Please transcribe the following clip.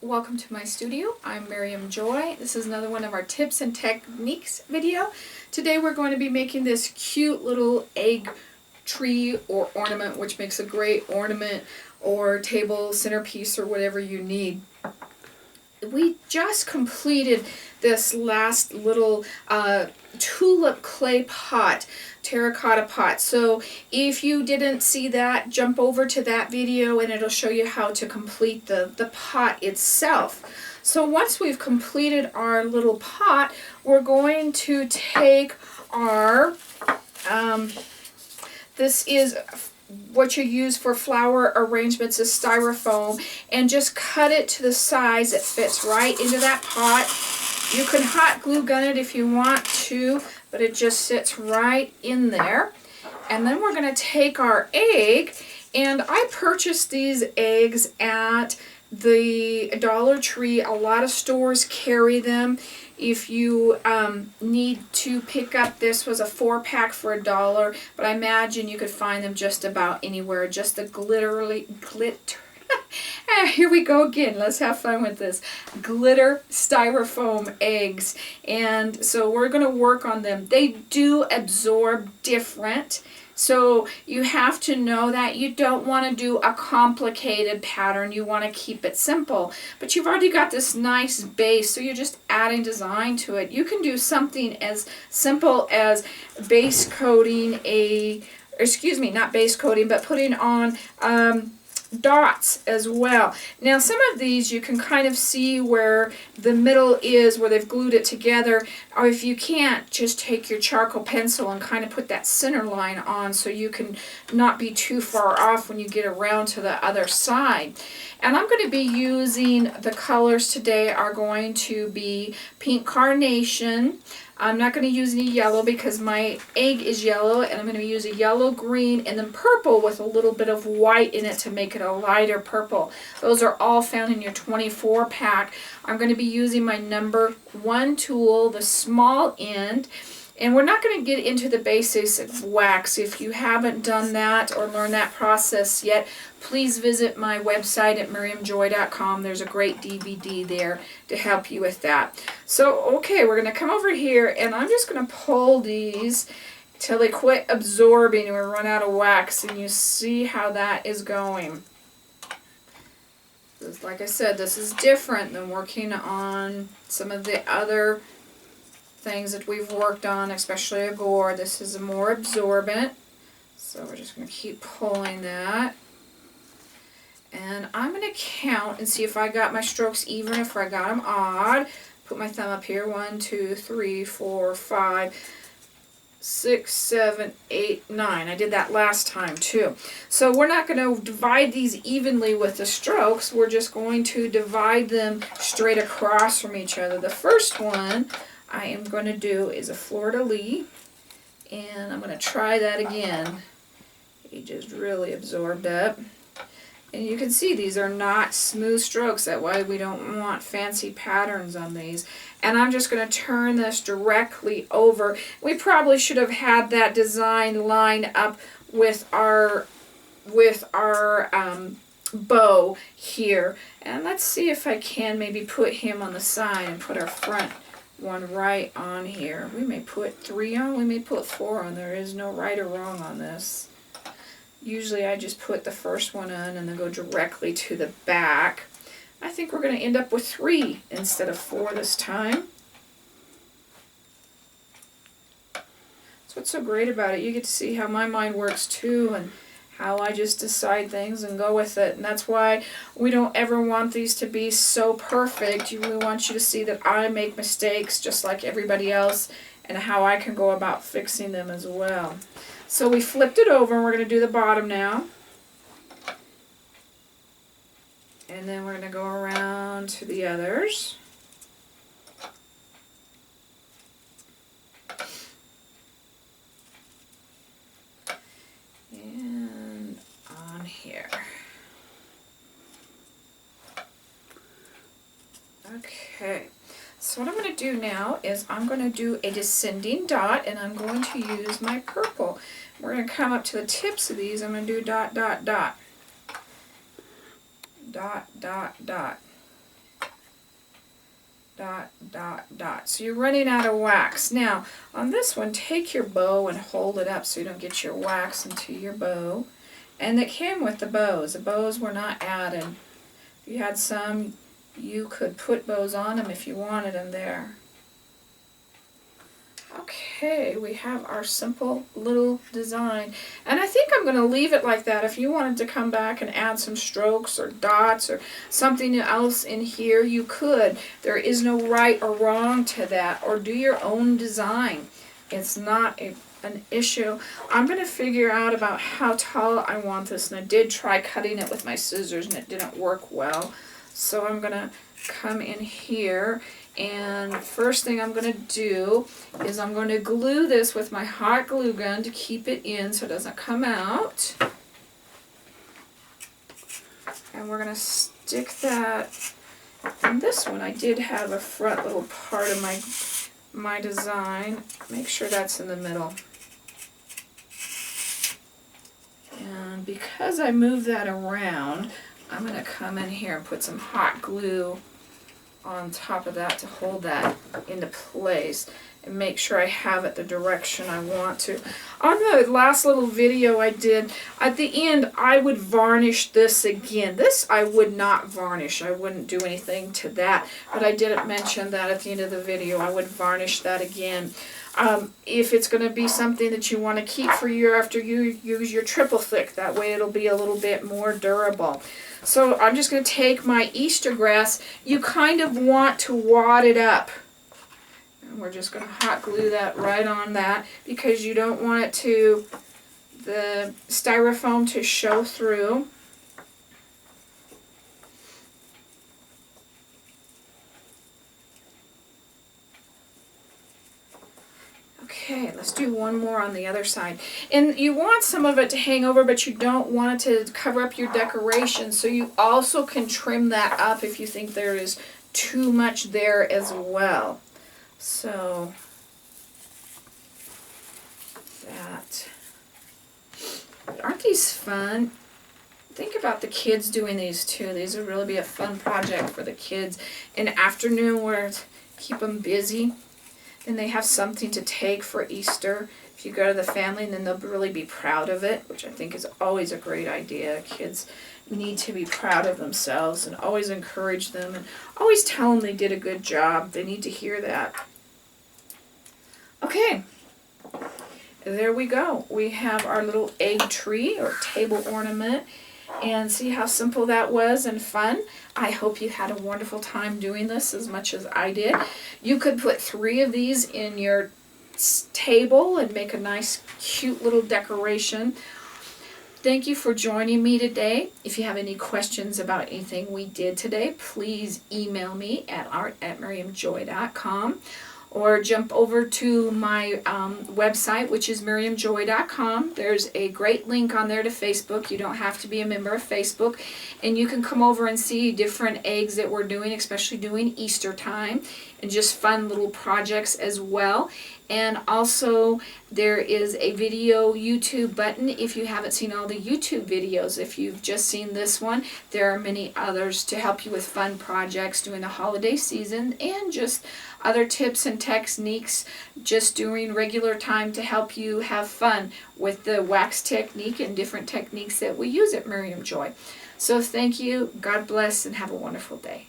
Welcome to my studio. I'm Miriam Joy. This is another one of our tips and techniques video. Today we're going to be making this cute little egg tree or ornament, which makes a great ornament or table centerpiece or whatever you need. We just completed this last little tulip clay pot, terracotta pot. So if you didn't see that, jump over to that video and it'll show you how to complete the pot itself. So once we've completed our little pot, we're going to take our, this is what you use for flower arrangements is styrofoam, and just cut it to the size it fits right into that pot. You can hot glue gun it if you want to, but it just sits right in there. And then we're going to take our egg, and I purchased these eggs at the Dollar Tree. A lot of stores carry them. If you need to pick up, this was a 4-pack for $1, but I imagine you could find them just about anywhere. Just the glitter. Here we go again. Let's have fun with this. Glitter styrofoam eggs. And so we're going to work on them. They do absorb different. So you have to know that you don't want to do a complicated pattern. You want to keep it simple. But you've already got this nice base, so you're just adding design to it. You can do something as simple as base coating not base coating, but putting on dots as well. Now some of these you can kind of see where the middle is, where they've glued it together, or if you can't, just take your charcoal pencil and kind of put that center line on so you can not be too far off when you get around to the other side. And I'm going to be using, the colors today are going to be pink carnation. I'm not going to use any yellow because my egg is yellow, and I'm going to use a yellow, green, and then purple with a little bit of white in it to make it a lighter purple. Those are all found in your 24-pack. I'm going to be using my number 1 tool, the small end, and we're not going to get into the basics of wax. If you haven't done that or learned that process yet, please visit my website at miriamjoy.com. There's a great DVD there to help you with that. So, okay, we're going to come over here, and I'm just going to pull these till they quit absorbing and we run out of wax, and you see how that is going. Like I said, this is different than working on some of the other things that we've worked on, especially a gore. This is more absorbent, so we're just going to keep pulling that. And I'm going to count and see if I got my strokes even, if I got them odd. Put my thumb up here. 1, 2, 3, 4, 5, 6, 7, 8, 9. I did that last time too. So we're not going to divide these evenly with the strokes. We're just going to divide them straight across from each other. The first one I am going to do is a fleur-de-lis, and I'm going to try that again. It just really absorbed up. And you can see these are not smooth strokes. That's why we don't want fancy patterns on these. And I'm just going to turn this directly over. We probably should have had that design line up with our bow here. And let's see if I can maybe put him on the side and put our front one right on here. We may put 3 on, we may put 4 on. There is no right or wrong on this. Usually I just put the first one on and then go directly to the back. I think we're going to end up with 3 instead of 4 this time. That's what's so great about it. You get to see how my mind works too, and how I just decide things and go with it. And that's why we don't ever want these to be so perfect. We want you to see that I make mistakes just like everybody else, and how I can go about fixing them as well. So we flipped it over, and we're going to do the bottom now. And then we're going to go around to the others. And on here. Okay. So what I'm going to do now is I'm going to do a descending dot, and I'm going to use my purple. We're going to come up to the tips of these. I'm going to do dot, dot, dot. Dot, dot, dot. dot, dot, dot. So you're running out of wax. Now, on this one, take your bow and hold it up so you don't get your wax into your bow. And it came with the bows. The bows were not added. If you had some, you could put bows on them if you wanted them there. Okay, we have our simple little design. And I think I'm going to leave it like that. If you wanted to come back and add some strokes or dots or something else in here, you could. There is no right or wrong to that. Or do your own design. It's not an issue. I'm going to figure out about how tall I want this. And I did try cutting it with my scissors and it didn't work well. So I'm going to come in here. And first thing I'm going to do is I'm going to glue this with my hot glue gun to keep it in so it doesn't come out. And we're going to stick that. And this one I did have a front little part of my design. Make sure that's in the middle. And because I moved that around, I'm going to come in here and put some hot glue on top of that to hold that into place and make sure I have it the direction I want to. On the last little video I did, at the end I would varnish this again. This I would not varnish. I wouldn't do anything to that, but I didn't mention that at the end of the video. I would varnish that again. If it's going to be something that you want to keep for year after you use your triple thick, that way it'll be a little bit more durable. So I'm just going to take my Easter grass. You kind of want to wad it up. And we're just going to hot glue that right on that because you don't want it to, the styrofoam to show through. Okay, let's do one more on the other side. And you want some of it to hang over, but you don't want it to cover up your decoration. So you also can trim that up if you think there is too much there as well. So that. But aren't these fun? Think about the kids doing these too. These would really be a fun project for the kids. An afternoon where keep them busy. And they have something to take for Easter. If you go to the family, then they'll really be proud of it, which I think is always a great idea. Kids need to be proud of themselves and always encourage them and always tell them they did a good job. They need to hear that. Okay, there we go. We have our little egg tree or table ornament. And see how simple that was and fun? I hope you had a wonderful time doing this as much as I did. You could put 3 of these in your table and make a nice cute little decoration. Thank you for joining me today. If you have any questions about anything we did today, please email me at art@miriamjoy.com. Or jump over to my website, which is miriamjoy.com. There's a great link on there to Facebook. You don't have to be a member of Facebook. And you can come over and see different eggs that we're doing, especially doing Easter time. And just fun little projects as well. And also, there is a video YouTube button if you haven't seen all the YouTube videos. If you've just seen this one, there are many others to help you with fun projects during the holiday season and just other tips and techniques just during regular time to help you have fun with the wax technique and different techniques that we use at Miriam Joy. So thank you, God bless, and have a wonderful day.